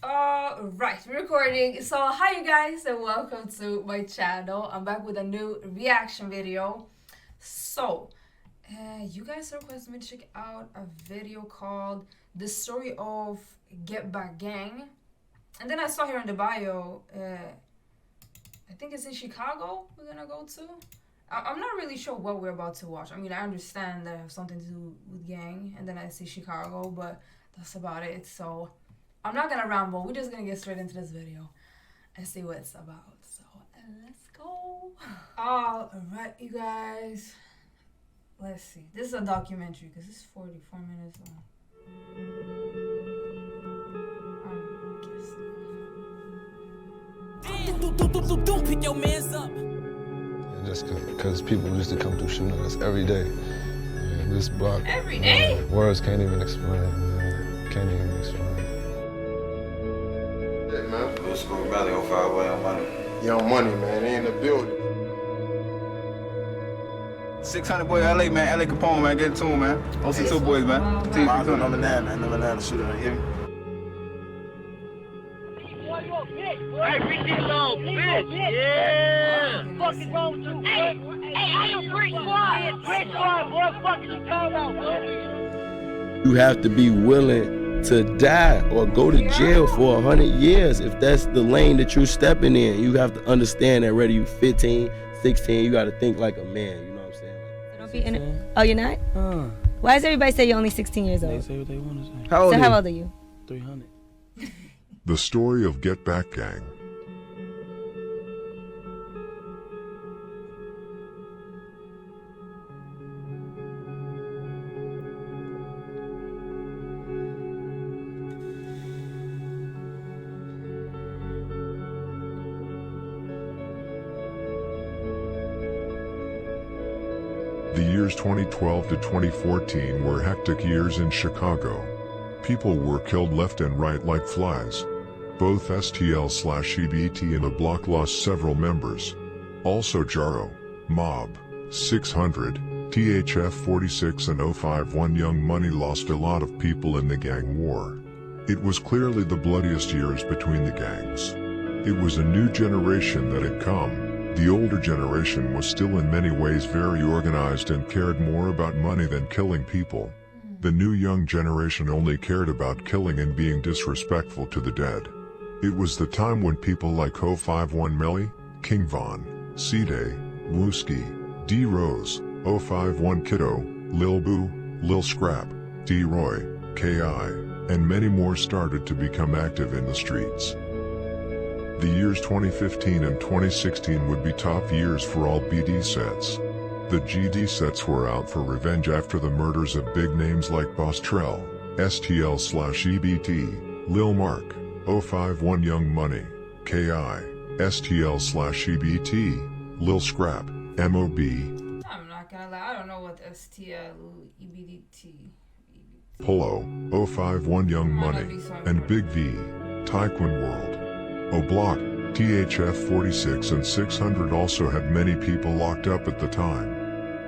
Right, we're recording. So, hi you guys, and welcome to my channel. I'm back with a new reaction video. So, you guys requested me to check out a video called "The Story of Get Back Gang," and then I saw here in the bio. I think it's in Chicago. We're gonna go to. I'm not really sure what we're about to watch. I mean, I understand that it has something to do with gang, and then I see Chicago, but that's about it. So. I'm not gonna ramble. We're just gonna get straight into this video and see what it's about. So let's go. All right, you guys. Let's see. This is a documentary because it's 44 minutes long. Pick your mans up. Just because people used to come through shooting us every day. And this block. Every day? Words can't even explain. Can't even explain. Yeah, man. Let's go Valley 05 way on money. Young Money, man. They in the building. 600 boy, LA, man. LA Capone, man. Get it to him, man. OC2 boys, man. Miles on number 9, man. Number 9, the shooter, you hear me? Hey, we get little bitch. Yeah. Fucking wrong with you, hey, I am Brick Squad. Brick Squad, boy. Fucking you talking about, bro? You have to be willing to die or go to jail for 100 years if that's the lane that you're stepping in. You have to understand that whether you're 15, 16, you got to think like a man. You know what I'm saying? So don't be in it. Oh, you're not? Why does everybody say you're only 16 years old? They say what they want to say. How old How old are you? 300. The story of Get Back Gang. The years 2012 to 2014 were hectic years in Chicago. People were killed left and right like flies. Both STL/EBT and the block lost several members. Also Jaro, Mob, 600, THF 46 and 051 Young Money lost a lot of people in the gang war. It was clearly the bloodiest years between the gangs. It was a new generation that had come. The older generation was still in many ways very organized and cared more about money than killing people. The new young generation only cared about killing and being disrespectful to the dead. It was the time when people like 051 Melly, King Von, C-Day, Wooski, D Rose, 051 Kiddo, Lil Boo, Lil Scrap, D Roy, K.I., and many more started to become active in the streets. The years 2015 and 2016 would be tough years for all BD sets. The GD sets were out for revenge after the murders of big names like Boss Trell, STL/EBT, Lil Mark, 051 Young Money, KI, STL/EBT, Lil Scrap, MOB. I'm not gonna lie, I don't know what STL/EBT. Polo, 051 Young Money, and Big V, Taekwon World. O-Block, THF 46 and 600 also had many people locked up at the time.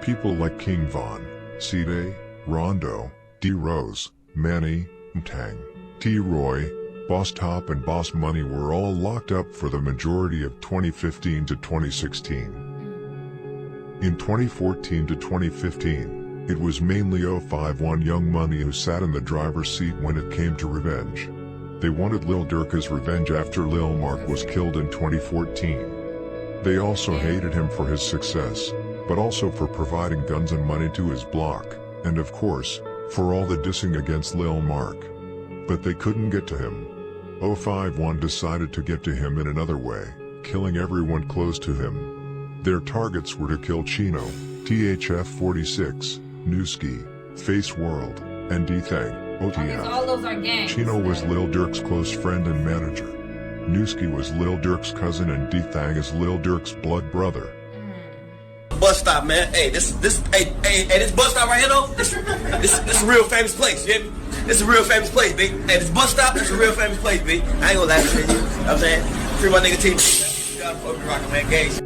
People like King Von, C-Day, Rondo, D Rose, Manny, Mtang, T Roy, Boss Top and Boss Money were all locked up for the majority of 2015 to 2016. In 2014 to 2015, it was mainly 051 Young Money who sat in the driver's seat when it came to revenge. They wanted Lil Durk's revenge after Lil Mark was killed in 2014. They also hated him for his success, but also for providing guns and money to his block, and of course, for all the dissing against Lil Mark. But they couldn't get to him. 051 decided to get to him in another way, killing everyone close to him. Their targets were to kill Chino, THF 46, Newski, Face World, and D-Thang, OTF. All those are gangs. Chino was Lil Durk's close friend and manager. Newski was Lil Durk's cousin and D-Thang is Lil Durk's blood brother. Bus stop, man. Hey, this bus stop right here, though. This a real famous place. You hear me? This is a real famous place, B. Hey, this bus stop, this is a real famous place, B. I ain't gonna lie to you. You know what I'm saying? Free my nigga T. Fucking rockin', man. Gauge.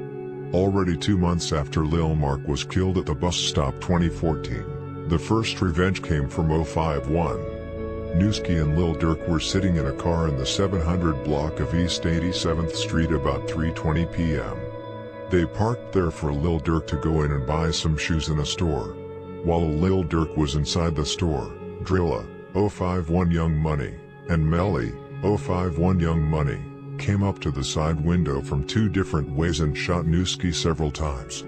Already 2 months after Lil Mark was killed at the bus stop 2014, the first revenge came from 051. Newski and Lil Durk were sitting in a car in the 700 block of East 87th Street about 3:20 p.m. They parked there for Lil Durk to go in and buy some shoes in a store. While Lil Durk was inside the store, Drilla, 051 Young Money, and Melly, 051 Young Money, came up to the side window from two different ways and shot Newski several times.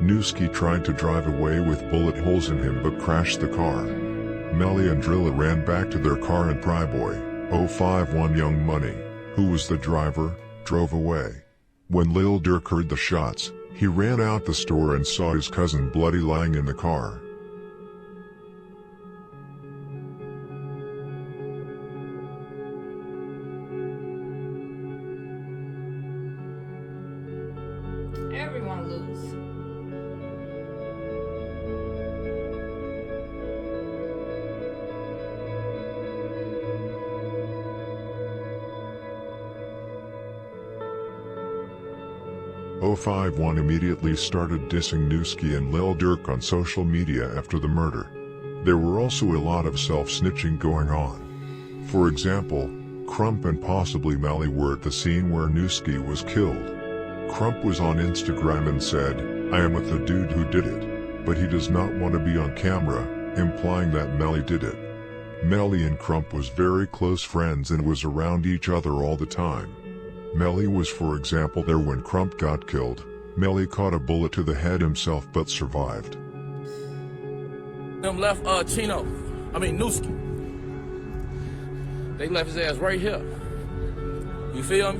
Newski tried to drive away with bullet holes in him but crashed the car. Melly and Drilla ran back to their car and Pryboy, 051 Young Money, who was the driver, drove away. When Lil Durk heard the shots, he ran out the store and saw his cousin bloody lying in the car. Everyone lose. .051 immediately started dissing Newski and Lil Durk on social media after the murder. There were also a lot of self-snitching going on. For example, Crump and possibly Melly were at the scene where Newski was killed. Crump was on Instagram and said, "I am with the dude who did it," but he does not want to be on camera, implying that Melly did it. Melly and Crump was very close friends and was around each other all the time. Melly was for example there when Crump got killed. Melly caught a bullet to the head himself but survived. Them left Newski. They left his ass right here. You feel me?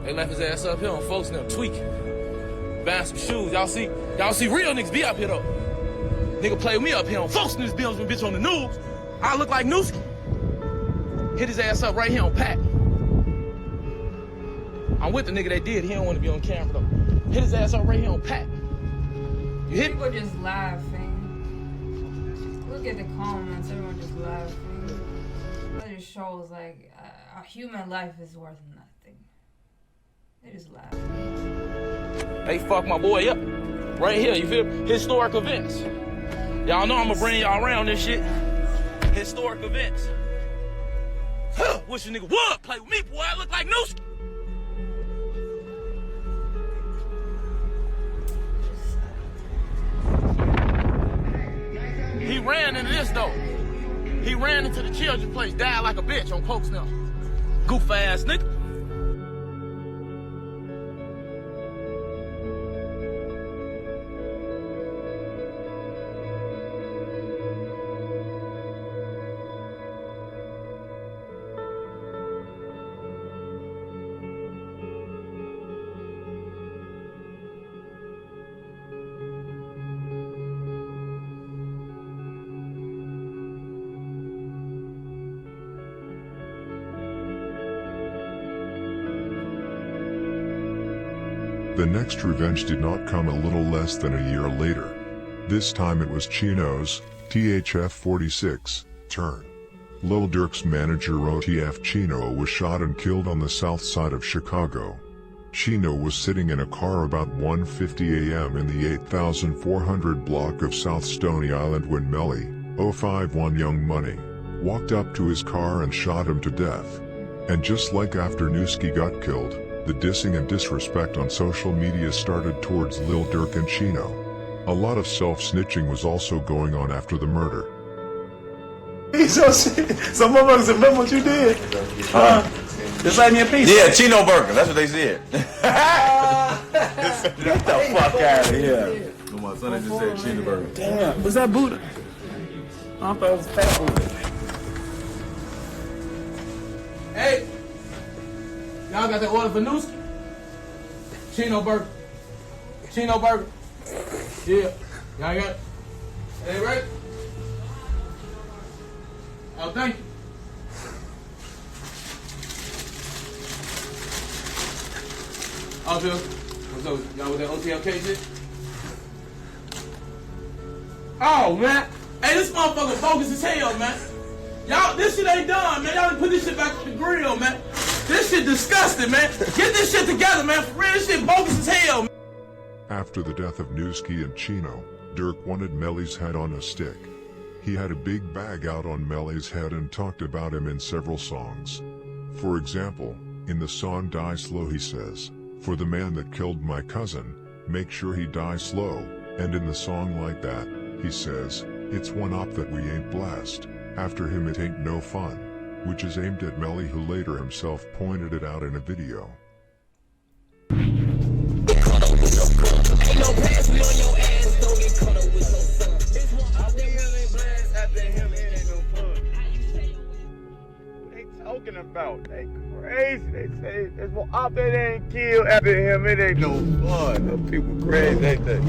They left his ass up here on folks and them tweaking. Buying some shoes. Y'all see real niggas be up here though. Nigga play with me up here on folks in this bills when bitch on the news. I look like Newski. Hit his ass up right here on Pat. I'm with the nigga that did. He don't want to be on camera though. Hit his ass up right here on Pat. You hit? People just laughing. Look at the comments. Everyone just laughing. That just shows like a human life is worth nothing. They just laugh. They fucked my boy up. Right here, you feel me? Historic events. Y'all know I'm gonna bring y'all around this shit. Historic events. Wish a nigga would play with me, boy. I look like Newski. He ran into this though. He ran into the children's place, died like a bitch on Cokes now. Goof ass nigga. The next revenge did not come a little less than a year later. This time it was Chino's, THF-46, turn. Lil Durk's manager OTF Chino was shot and killed on the south side of Chicago. Chino was sitting in a car about 1:50 a.m. in the 8400 block of South Stony Island when Melly, 051 Young Money, walked up to his car and shot him to death. And just like after Newski got killed, the dissing and disrespect on social media started towards Lil Durk and Chino. A lot of self-snitching was also going on after the murder. Some motherfuckers remember what you did. Just like me a piece. Yeah, Chino Burger. That's what they said. Get the fuck out of here. My son just said Chino Burger. Damn, was that Buddha? I thought it was Fat Buddha. Hey, y'all got that order for Newski? Chino Burger. Chino Burger. Yeah. Y'all got it? Hey, right? Oh, thank you. Oh, Bill. What's up? Y'all with that OTLK shit? Oh, man. Hey, this motherfucker bogus as hell, man. Y'all, this shit ain't done, man. Y'all done put this shit back on the grill, man. This shit disgusting, man. Get this shit together, man. For real, this shit bogus as hell, man. After the death of Newski and Chino, Durk wanted Melly's head on a stick. He had a big bag out on Melly's head and talked about him in several songs. For example, in the song Die Slow he says, "For the man that killed my cousin, make sure he dies slow," and in the song Like That, he says, "It's one op that we ain't blast, after him it ain't no fun," which is aimed at Melly, who later himself pointed it out in a video. Ain't no pass me on your ass, don't get caught up with no fun. This one out there ain't blast, after him it ain't no fun. What they talking about? They crazy. They say there's more op that ain't killed, after him it ain't no fun. Those people crazy, ain't they?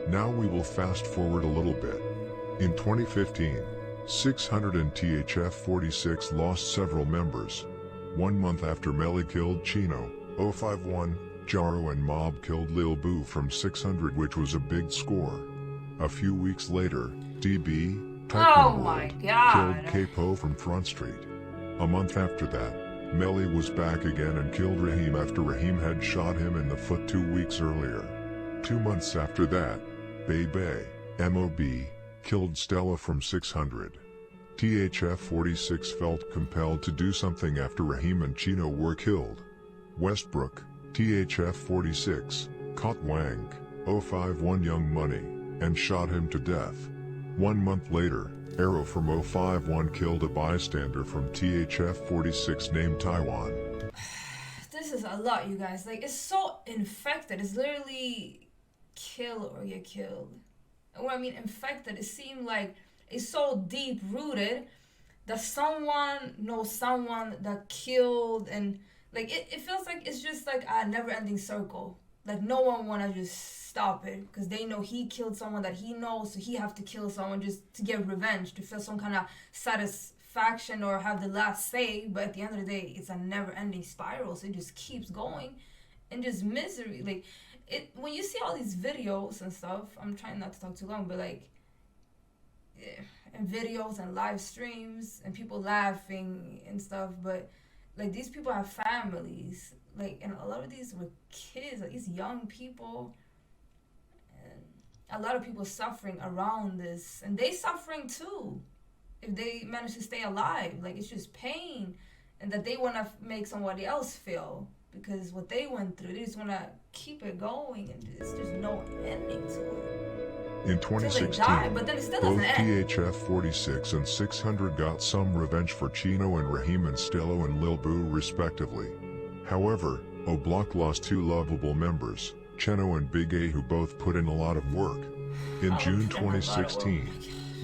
Now we will fast forward a little bit. In 2015, 600 and THF-46 lost several members. 1 month after Melly killed Chino, 051, Jaro and Mob killed Lil Boo from 600, which was a big score. A few weeks later, DB, killed Capo from Front Street. A month after that, Melly was back again and killed Raheem after Raheem had shot him in the foot 2 weeks earlier. 2 months after that, Bebe, MOB, killed Stella from 600. THF-46 felt compelled to do something after Raheem and Chino were killed. Westbrook, THF-46, caught Wang, 051 Young Money, and shot him to death. 1 month later, Arrow from 051 killed a bystander from THF-46 named Taiwan. This is a lot, you guys. Like, it's so infected. It's literally kill or get killed. And when I mean infected, it seemed like it's so deep rooted that someone knows someone that killed, and like it feels like it's just like a never ending circle. Like no one wanna just stop it because they know he killed someone that he knows, so he have to kill someone just to get revenge, to feel some kind of satisfaction or have the last say. But at the end of the day, it's a never ending spiral, so it just keeps going and just misery. Like it, when you see all these videos and stuff, I'm trying not to talk too long, but like and videos and live streams and people laughing and stuff, but like these people have families, like, and a lot of these were kids, like these young people, and a lot of people suffering around this, and they suffering too if they manage to stay alive. Like it's just pain, and that they want to make somebody else feel because what they went through, they just want to keep it going, and there's just no ending to it. In 2016, but then it still both doesn't THF-46 and 600 got some revenge for Chino and Raheem and Stello and Lil Boo respectively. However, O-Block lost 2 lovable members, Cheno and Big A, who both put in a lot of work. In June 2016,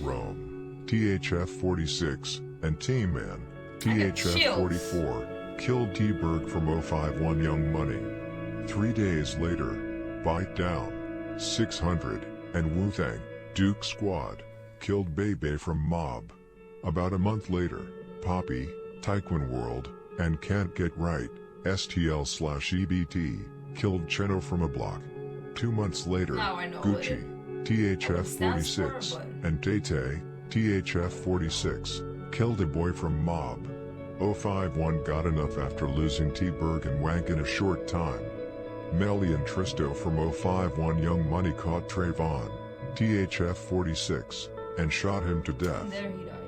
Rome, THF-46, and Team Man, THF-44, killed T-Berg from 051 Young Money. 3 days later, Bite Down, 600, and Wu-Tang, Duke Squad, killed Bebe from Mob. About a month later, Poppy, Taekwon World, and Can't Get Right, STL/EBT, killed Cheno from a block. 2 months later, Gucci, THF-46, and Tay-Tay, THF-46, killed a boy from Mob. 051 got enough after losing T-Berg and Wank in a short time. Melly and Tristo from 051 Young Money caught Trayvon, THF-46, and shot him to death.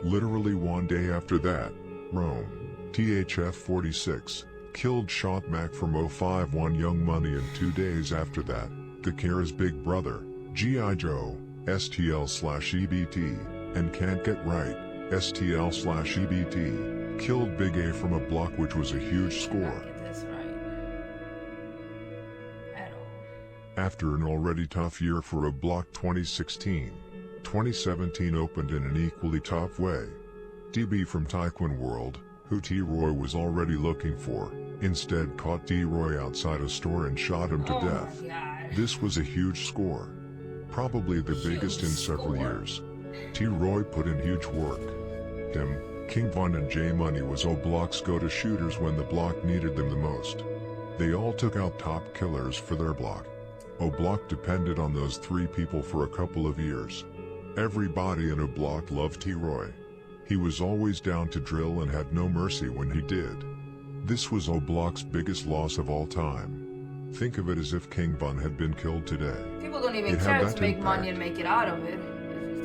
Literally 1 day after that, Rome, THF-46, killed Shot Mac from 051 Young Money, and 2 days after that, Kakira's big brother, G.I. Joe, STL/EBT, and Can't Get Right, STL/EBT, killed Big A from a block, which was a huge score. After an already tough year for O-Block, 2016, 2017 opened in an equally tough way. DB from Taekwon World, who T-Roy was already looking for, instead caught D-Roy outside a store and shot him to death. This was a huge score. Probably the biggest in several years. T-Roy put in huge work. Him, King Von and J Money was O-Block's go-to shooters when the block needed them the most. They all took out top killers for their block. O-Block depended on those 3 people for a couple of years. Everybody in O-Block loved T-Roy. He was always down to drill and had no mercy when he did. This was O-Block's biggest loss of all time. Think of it as if King Von had been killed today. People don't even It had care that to make money impact. and make it out of it.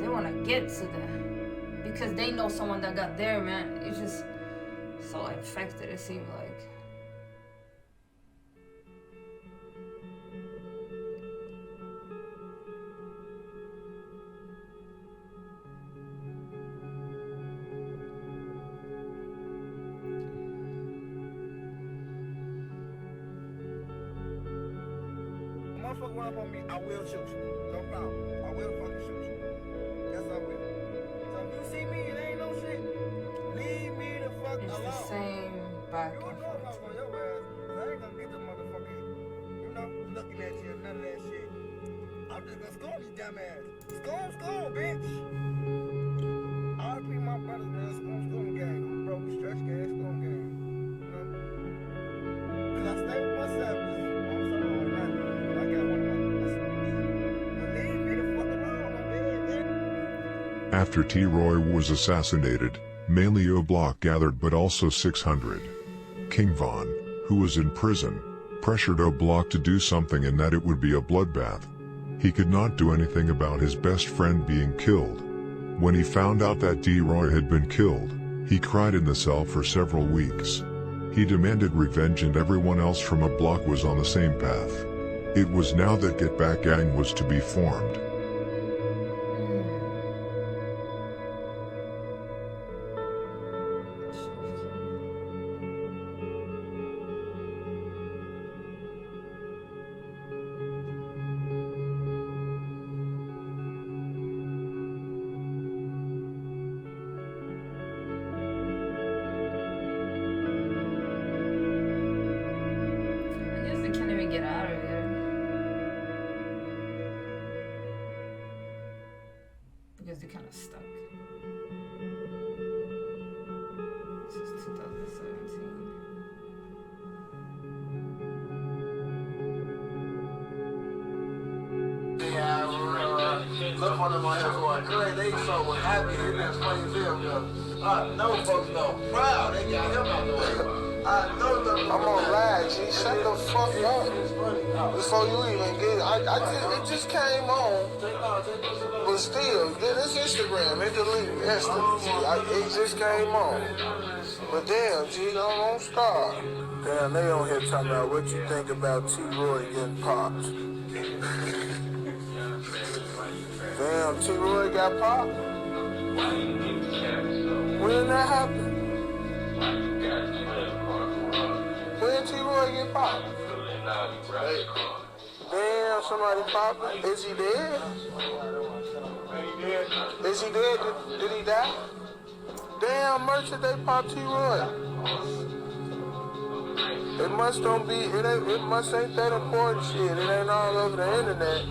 They want to get to that because they know someone that got there, man. It's just so infected, it seems like. Motherfucker run up on me, I will shoot you. No problem. I will fucking shoot you. Yes, I will. So if you see me, it ain't no shit. Leave me the fuck It's alone. the same back You and know I'm forth. on your ass. 'Cause I ain't gonna get the motherfucker, you know, looking at you and none of that shit. I'm just gonna score you, dumbass. Score, bitch. RP my brothers, man. Score gang. Bro, we stretch gang, score gang. You know? 'Cause I stay with myself. I'm so on that. I got one of my. Leave me the fuck alone. I'm dead, man. After T-Roy was assassinated, mainly O-Block gathered but also 600. King Von, who was in prison, pressured O-Block to do something and that it would be a bloodbath. He could not do anything about his best friend being killed. When he found out that T-Roy had been killed, he cried in the cell for several weeks. He demanded revenge and everyone else from O-Block was on the same path. It was now that Get Back Gang was to be formed. I guess they can't even get out of there. Because they're kind of stuck. This is 2017. Look on them on here going crazy. They so happy. They been playing film. I know folks know. Proud. They got him out the way. I know them. I'm on live, G. Shut the fuck up. Before you even get it, it just came on. But still, this Instagram, it deleted instantly. It just came on. But damn, G, don't stop. Damn, they on here talking about what you think about T-Roy getting popped. Damn, T-Roy got popped? When that happened? When T-Roy get popped? Damn, somebody popped him. Is he dead? Is he dead? Did he die? Damn, merchant, they popped T-Roy. It must don't be, it must ain't that important shit. It ain't all over the internet.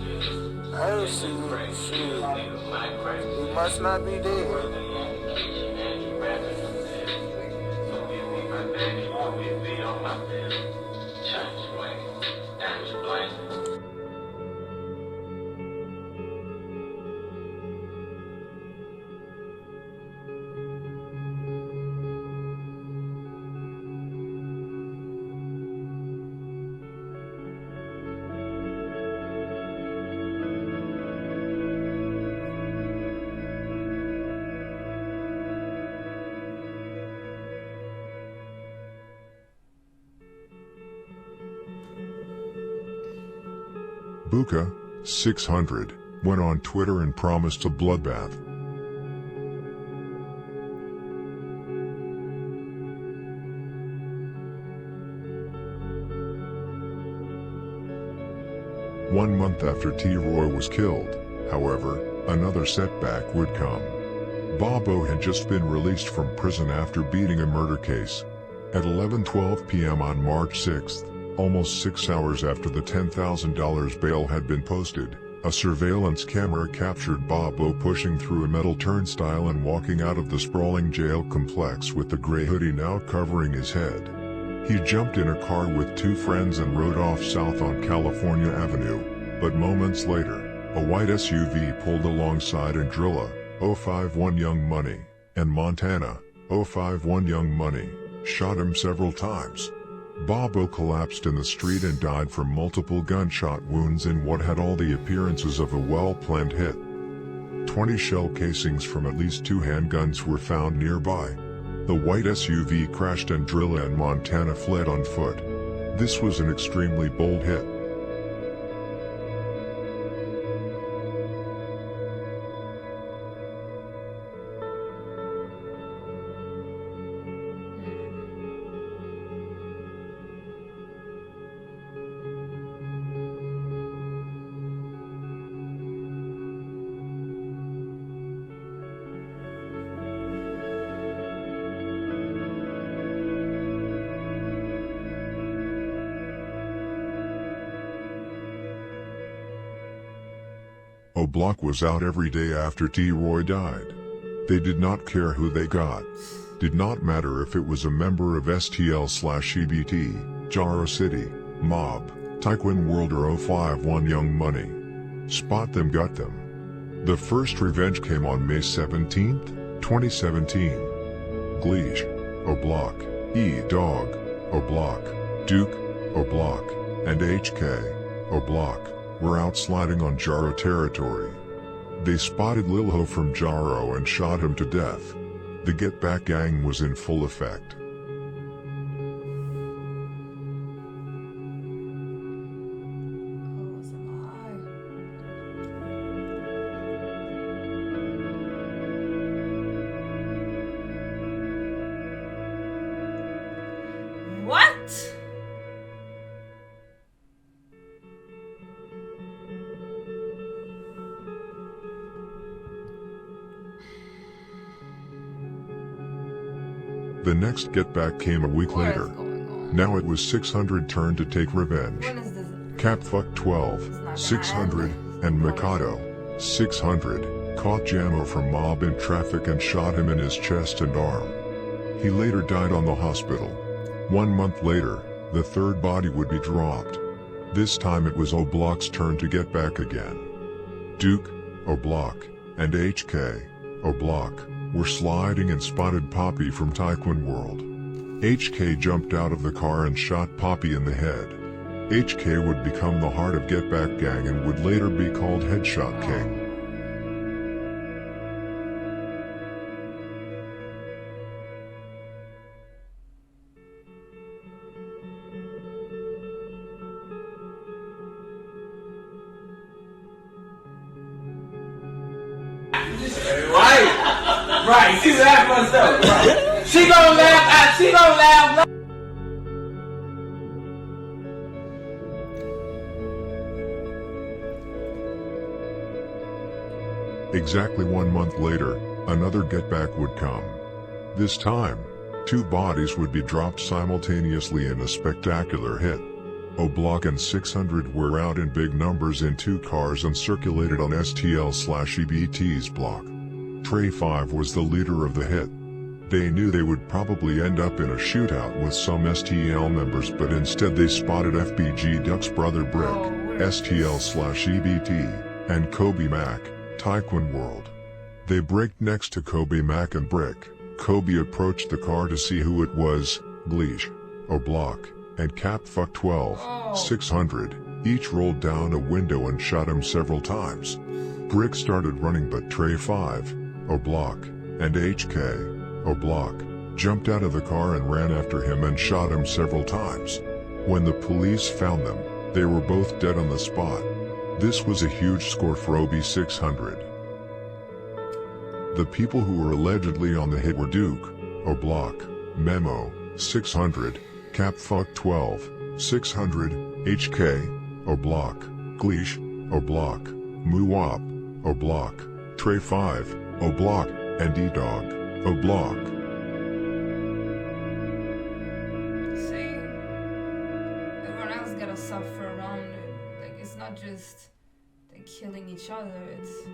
I ain't see it. Shit. He must not be dead. Buka, 600, went on Twitter and promised a bloodbath. One month after T-Roy was killed, however, another setback would come. Bobo had just been released from prison after beating a murder case. At 11:12 p.m. on March 6th, almost 6 hours after the $10,000 bail had been posted, a surveillance camera captured Bobo pushing through a metal turnstile and walking out of the sprawling jail complex with the gray hoodie now covering his head. He jumped in a car with two friends and rode off south on California Avenue, but moments later, a white SUV pulled alongside and Drilla, 051 Young Money, and Montana, 051 Young Money, shot him several times. Bobo collapsed in the street and died from multiple gunshot wounds in what had all the appearances of a well-planned hit. 20 shell casings from at least 2 handguns were found nearby. The white SUV crashed and Drilla and Montana fled on foot. This was an extremely bold hit. O'Block was out every day after T-Roy died. They did not care who they got. Did not matter if it was a member of STL/EBT, Jaro City, Mob, Taekwon World or 051 Young Money. Spot them, got them. The first revenge came on May 17, 2017. Gleesh, O'Block, E-Dog, O'Block, Duke, O'Block, and HK, O'Block were out sliding on Jaro territory. They spotted Lil Ho from Jaro and shot him to death. The Get Back gang was in full effect. What? The next Get Back came a week later. Now it was 600 turn to take revenge. Capfuck 12, 600, and Mikado, 600, caught Jamo from Mob in traffic and shot him in his chest and arm. He later died on the hospital. 1 month later, the third body would be dropped. This time it was O'Block's turn to get back again. Duke, O'Block, and HK, O'Block, were sliding and spotted Poppy from Taekwon World. HK jumped out of the car and shot Poppy in the head. HK would become the heart of Get Back gang and would later be called Headshot King. Right, she laughing herself. Right. She gonna laugh. She gonna laugh. Exactly 1 month later, another Get Back would come. This time, 2 bodies would be dropped simultaneously in a spectacular hit. O'Block and 600 were out in big numbers in 2 cars and circulated on STL/EBT's block. Trey 5 was the leader of the hit. They knew they would probably end up in a shootout with some STL members, but instead they spotted FBG Duck's brother Brick, STL/EBT, and Kobe Mack, Taekwon World. They braked next to Kobe Mack and Brick. Kobe approached the car to see who it was. Gleesh, O'Block, and Capfuck 12, 600, each rolled down a window and shot him several times. Brick started running, but Trey 5, O'Block, and HK, O'Block, jumped out of the car and ran after him and shot him several times. When the police found them, they were both dead on the spot. This was a huge score for OB600. The people who were allegedly on the hit were Duke, O'Block, Memo, 600, Capfuck 12, 600, HK, O'Block, Gleesh, O'Block, Muwop, O'Block, Trey 5, O'Block, and E-Dog, O'Block. See, everyone else gotta suffer around it. Like, it's not just they killing each other, it's...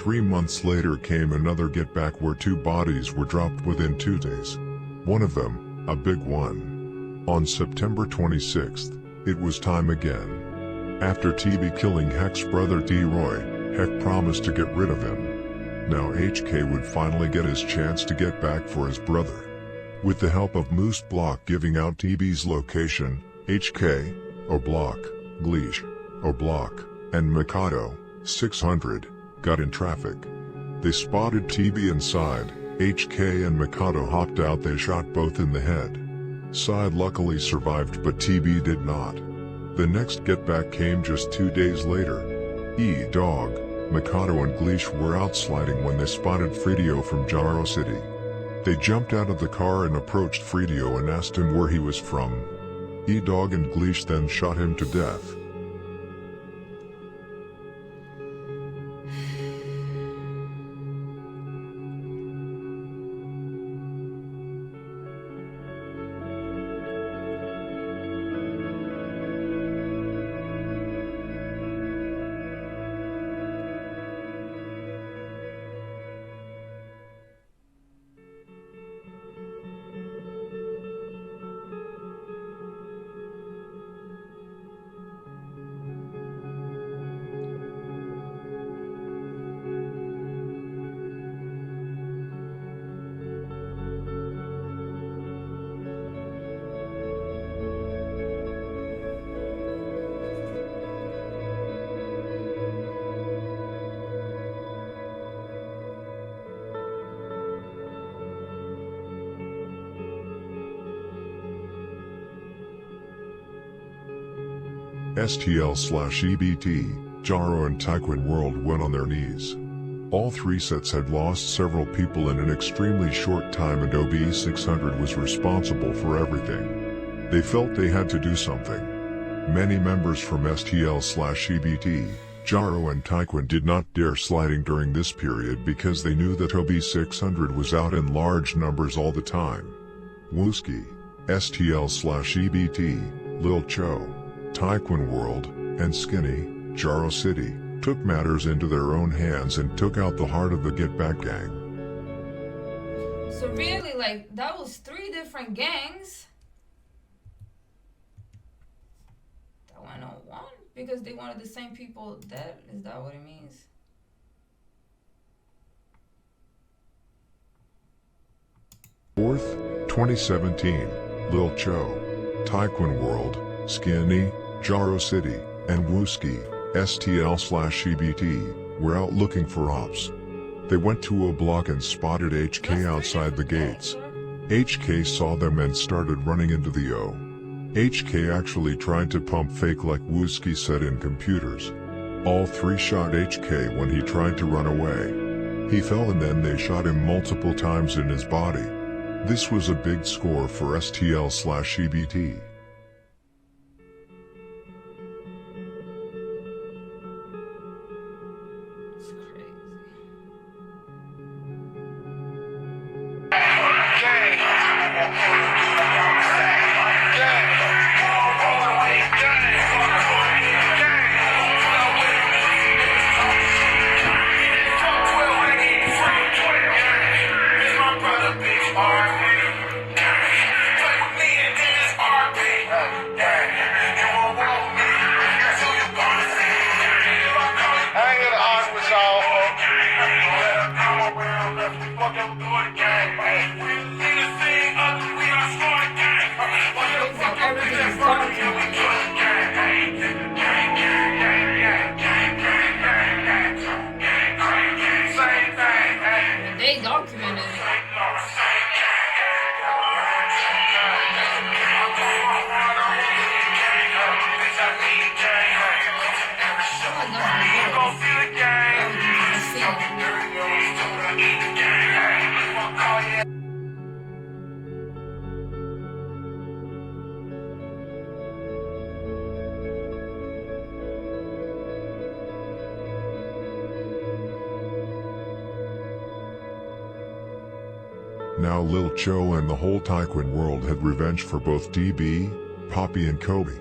3 months later came another get back where 2 bodies were dropped within 2 days. One of them, a big one. On September 26th, it was time again. After TB killing Heck's brother D-Roy, Heck promised to get rid of him. Now HK would finally get his chance to get back for his brother. With the help of Moose Block giving out TB's location, HK, O'Block, Gleesh, O'Block, and Mikado, 600, got in traffic. They spotted TB inside. HK and Mikado hopped out. They shot both in the head. Side luckily survived, but TB did not. The next get back came just 2 days later. E-Dog, Mikado and Gleesh were out sliding when they spotted Fredio from Jaro City. They jumped out of the car and approached Fredio and asked him where he was from. E-Dog and Gleesh then shot him to death. STL/EBT, Jaro and Taekwon World went on their knees. All 3 sets had lost several people in an extremely short time, and OB600 was responsible for everything. They felt they had to do something. Many members from STL/EBT, Jaro and Taekwon did not dare sliding during this period because they knew that OB600 was out in large numbers all the time. Wooski, STL/EBT, Lil Cho, Taekwon World, and Skinny, Jaro City, took matters into their own hands and took out the heart of the Get Back gang. So really, like, that was 3 different gangs that went on one because they wanted the same people dead? Is that what it means? Fourth, 2017, Lil Cho, Taekwon World, Skinny, Jaro City, and Wooski, STL/EBT, were out looking for ops. They went to a block and spotted HK outside the gates. HK saw them and started running into the O. HK actually tried to pump fake like Wooski said in computers. All 3 shot HK when he tried to run away. He fell and then they shot him multiple times in his body. This was a big score for STL/EBT. They documented it. Now Lil Cho and the whole Taekwon World had revenge for both DB, Poppy and Kobe.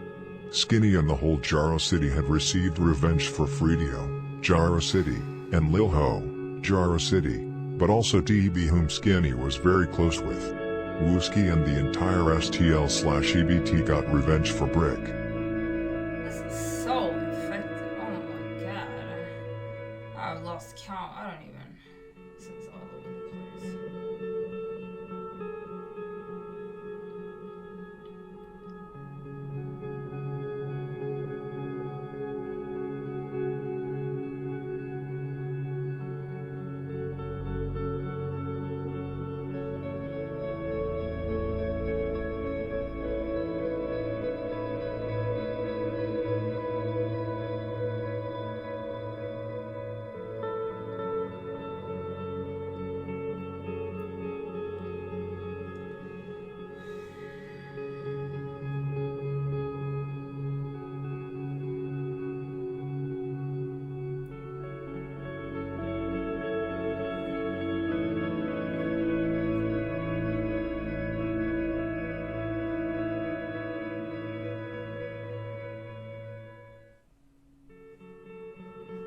Skinny and the whole Jaro City had received revenge for Fredio, Jaro City, and Lil Ho. Jaro City, but also TEB whom Skinny was very close with. Wooski and the entire STL/EBT got revenge for Brick. This is so effective. Oh my god. I've lost count. I don't even. This is all over the place.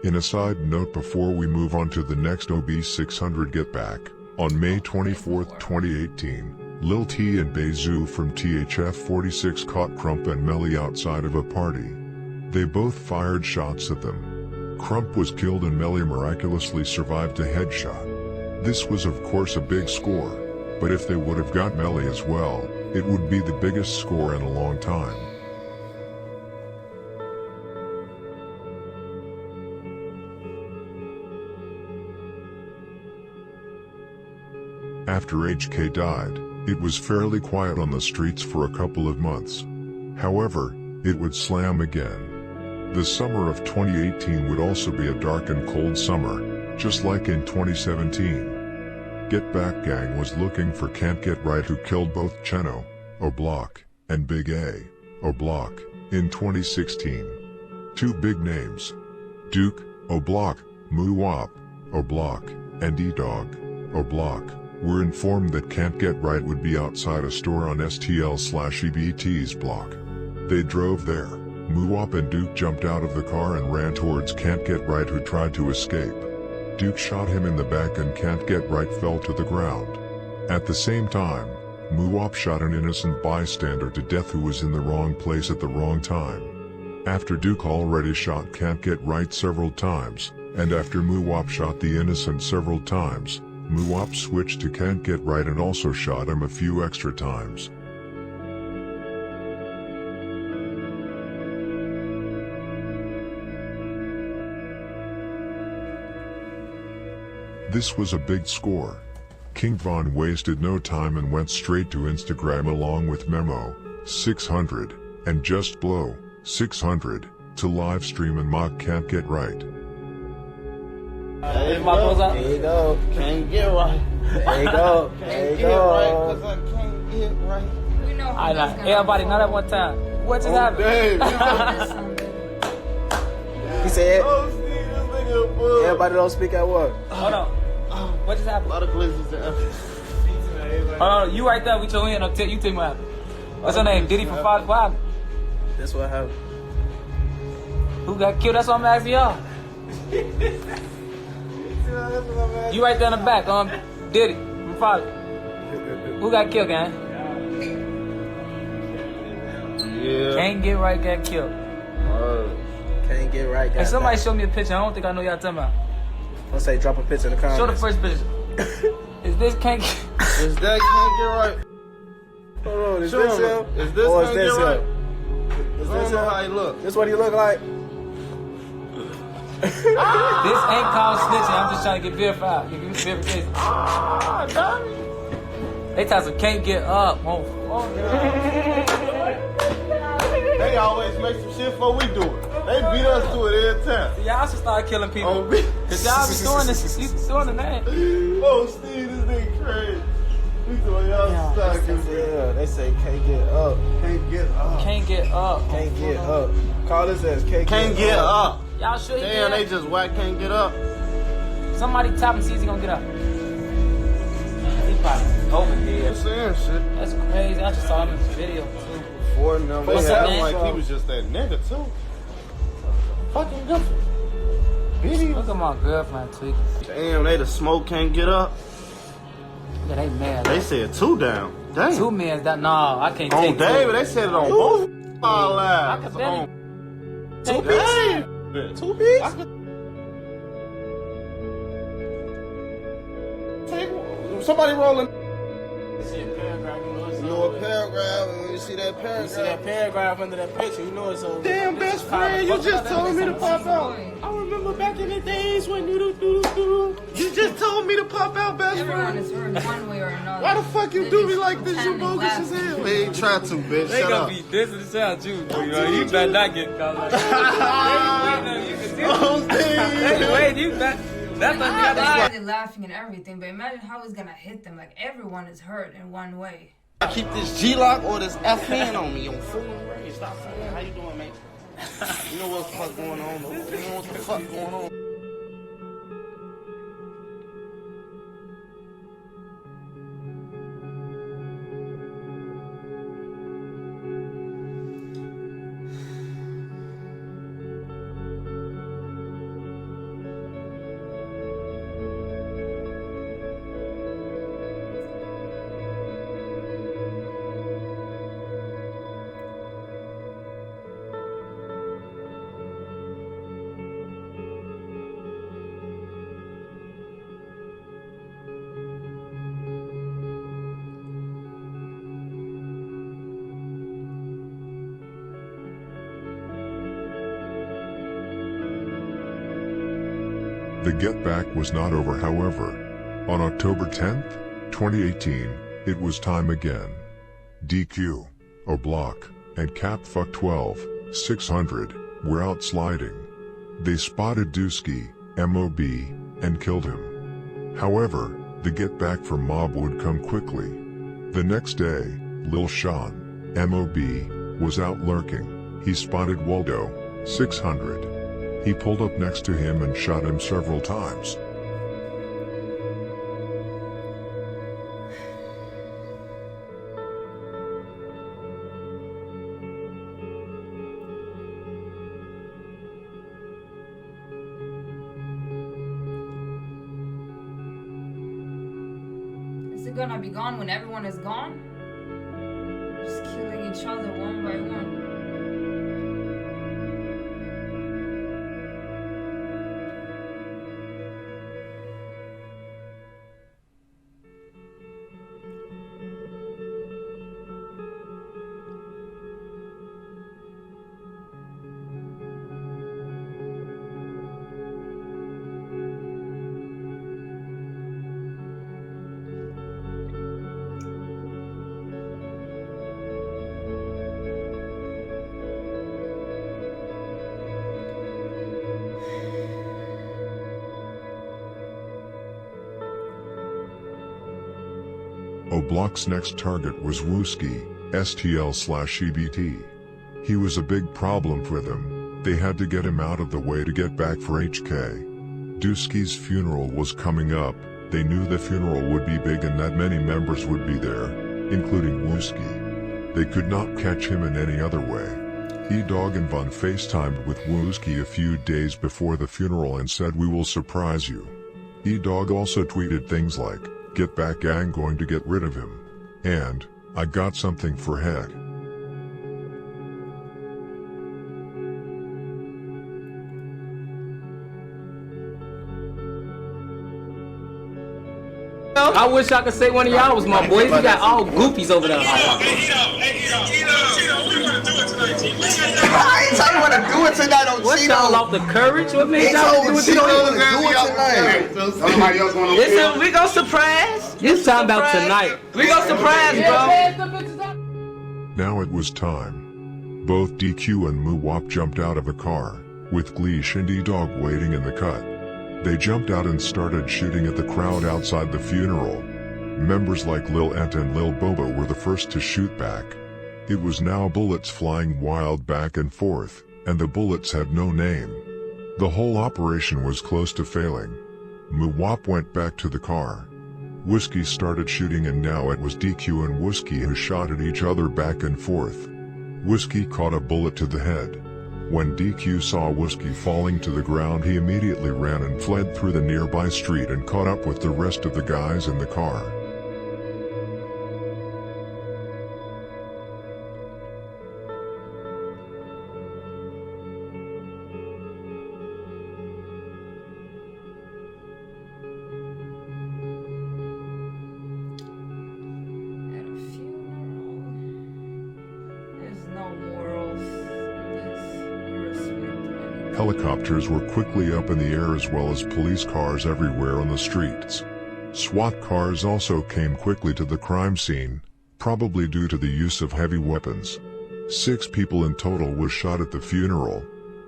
In a side note before we move on to the next OB600 Get Back, on May 24, 2018, Lil T and Bezu from THF46 caught Crump and Melly outside of a party. They both fired shots at them. Crump was killed and Melly miraculously survived a headshot. This was of course a big score, but if they would have got Melly as well, it would be the biggest score in a long time. After HK died, it was fairly quiet on the streets for a couple of months. However, it would slam again. The summer of 2018 would also be a dark and cold summer, just like in 2017. Get Back Gang was looking for Can't Get Right, who killed both Cheno, O'Block, and Big A, O'Block, in 2016. Two big names. Duke, O'Block, Muwop, O'Block, and E-Dog, O'Block, were informed that Can't Get Right would be outside a store on STL/EBT's block. They drove there. Muwop and Duke jumped out of the car and ran towards Can't Get Right, who tried to escape. Duke shot him in the back and Can't Get Right fell to the ground. At the same time, Muwop shot an innocent bystander to death who was in the wrong place at the wrong time. After Duke already shot Can't Get Right several times, and after Muwop shot the innocent several times, Muwop switched to Can't Get Right and also shot him a few extra times. This was a big score. King Von wasted no time and went straight to Instagram along with Memo 600 and Just Blow 600 to live stream and mock Can't Get Right. There you go. Can't get right. There you go. There you go. Right, cause I can't get right. We know I know. Everybody, not at one time. What just happened? He said, Oh, Steve, this nigga a bug. everybody don't speak at work. Hold on. What just happened? A lot of glizzies and Hold on. You right there with your hand up. You tell me what happened. What's your name? Diddy from Fox? What happened? That's what happened. Who got killed? That's what I'm asking y'all. You right there in the back, Diddy from Fox. Who got killed, gang? Yeah. Can't Get Right got killed. Can't get right. Hey, somebody show me a picture. I don't think I know y'all talking about. Let's say drop a picture in the comments. Show the first picture. Is this Can't Get... Is that Can't Get Right? Hold on, is Show this him. him? Is this Or Can't Get Right? Is I don't this know him? how he look. This what he look like? This ain't called snitching. I'm just trying to get verified. Give me verification. They tell us can't get up. Oh, They always make some shit before we do it. They beat us to it every time. y'all should start killing people. On me. Cause y'all be doing this. You doing the name. Oh, Steve, this nigga crazy. He told y'all to start killing people. Yeah, they say can't get up. Can't get up. Can't get up. Can't get up. Call this as Can't get up. Y'all sure he Damn, did? they just whack can't get up. Somebody tap him, see if he gonna get up. He probably over here. I'm saying shit. That's crazy. I just saw him in this video too. 4 numbers. What's It up, sounded man? like he was just that nigga too. Fucking different. Look at my girlfriend tweaking. Damn, they the smoke can't get up. Yeah, they mad. They said 2 down. Damn. 2 men's that I can't take. On David, they said it on both our lives. I can 2 piece. 2 piece. Somebody rolling. See a paragraph, you know a paragraph, and when you see that paragraph. You see that paragraph under that picture, you know it's over. Damn, best friend, you just told me to pop out. I remember back in the days when you just told me to pop out, best friend. Everyone is hurt one way or another. Why the fuck you do me like this? You bogus as hell. We ain't try to, bitch. They gonna be dissing the sound too. You know, you better not get caught like that. Wait, you better. That's why they're laughing and everything, but imagine how it's gonna hit them. Like, everyone is hurt in one way. I keep this G-lock or this F-hand on me. I'm fooling around. Stop fooling. How you doing, mate? You know what the fuck going on, though. You know what the fuck going on. The Get Back was not over, however. On October 10th, 2018, it was time again. DQ, O'Block, and CapFuck12, 600, were out sliding. They spotted Dusky, MOB, and killed him. However, the Get Back from Mob would come quickly. The next day, Lil Sean, MOB, was out lurking. He spotted Waldo, 600. He pulled up next to him and shot him several times. Is it gonna be gone when everyone is gone? Just killing each other one by one. O'Block's next target was Wooski, STL/EBT. He was a big problem for them. They had to get him out of the way to get back for HK. Dusky's funeral was coming up. They knew the funeral would be big and that many members would be there, including Wooski. They could not catch him in any other way. E-Dog and Von FaceTimed with Wooski a few days before the funeral and said, "We will surprise you." E-Dog also tweeted things like, "Get Back Gang going to get rid of him," and "I got something for Head." I wish I could say one of y'all was my boys. We got all goofies over there. I ain't tell you what to do it tonight on What y'all off the courage? What made y'all do it tonight? Somebody else want to Listen, we gonna surprise. You talking about tonight. We gonna surprise, bro. Now it was time. Both DQ and Muwop jumped out of a car, with Gleesh and E-Dog waiting in the cut. They jumped out and started shooting at the crowd outside the funeral. Members like Lil Ent and Lil Bobo were the first to shoot back. It was now bullets flying wild back and forth, and the bullets had no name. The whole operation was close to failing. Muwop went back to the car. Wooski started shooting and now it was DQ and Wooski who shot at each other back and forth. Wooski caught a bullet to the head. When DQ saw Whiskey falling to the ground, he immediately ran and fled through the nearby street and caught up with the rest of the guys in the car. Helicopters were quickly up in the air as well as police cars everywhere on the streets. SWAT cars also came quickly to the crime scene, probably due to the use of heavy weapons. 6 people in total were shot at the funeral.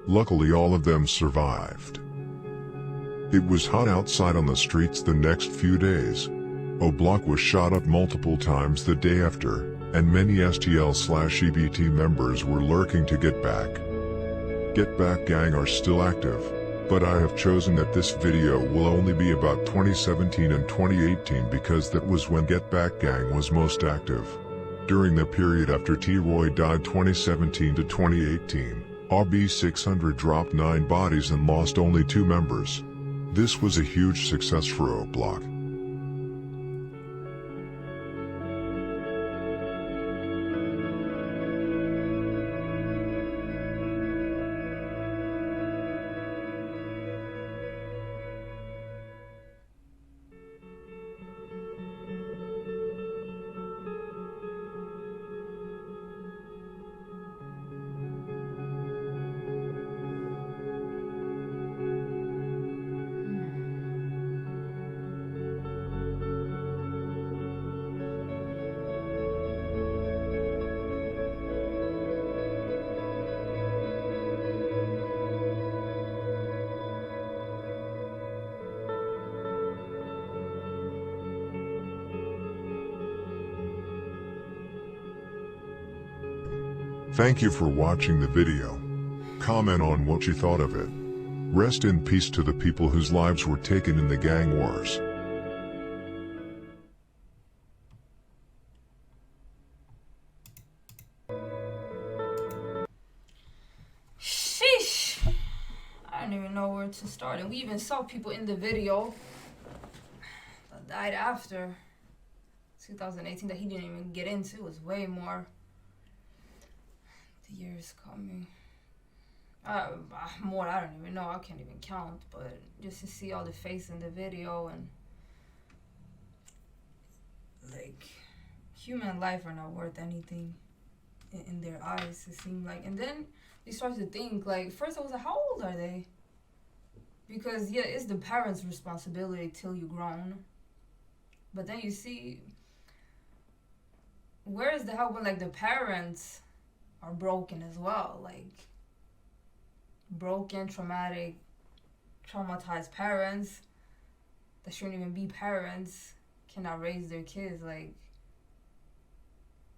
Luckily all of them survived. It was hot outside on the streets the next few days. O'Block was shot up multiple times the day after, and many STL/EBT members were lurking to Get Back. Get Back gang are still active, but I have chosen that this video will only be about 2017 and 2018 because that was when Get Back gang was most active. During the period after T-Roy died 2017 to 2018, RB600 dropped 9 bodies and lost only 2 members. This was a huge success for O'Block. Thank you for watching the video. Comment on what you thought of it. Rest in peace to the people whose lives were taken in the gang wars. Sheesh. I don't even know where to start. And we even saw people in the video that died after 2018 that he didn't even get into. It was way more. The years coming. More, I don't even know. I can't even count. But just to see all the face in the video and like human life are not worth anything in their eyes, it seemed like. And then you start to think, like, first I was like, how old are they? Because yeah, it's the parents' responsibility till you're grown. But then you see, where is the help when like the parents are broken as well? Like broken, traumatized parents that shouldn't even be parents cannot raise their kids. Like,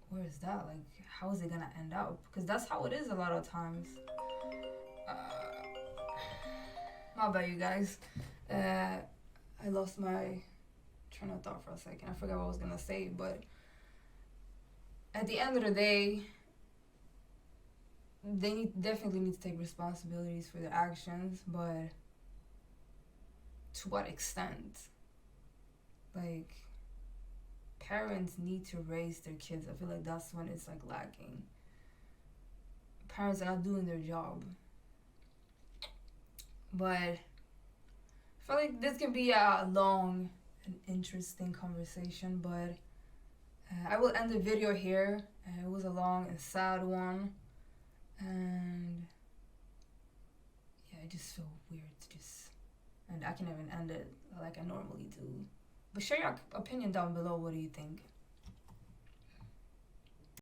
where is that? Like, how is it gonna end up? Because that's how it is a lot of times. My bad, you guys. I lost my train of thought for a second. I forgot what I was gonna say, but at the end of the day, they definitely need to take responsibilities for their actions, but to what extent? Like, parents need to raise their kids. I feel like that's when it's like lacking. Parents are not doing their job. But I feel like this can be a long and interesting conversation, but I will end the video here. It was a long and sad one. And yeah, I just feel weird to just, and I can even end it like I normally do. But share your opinion down below. What do you think?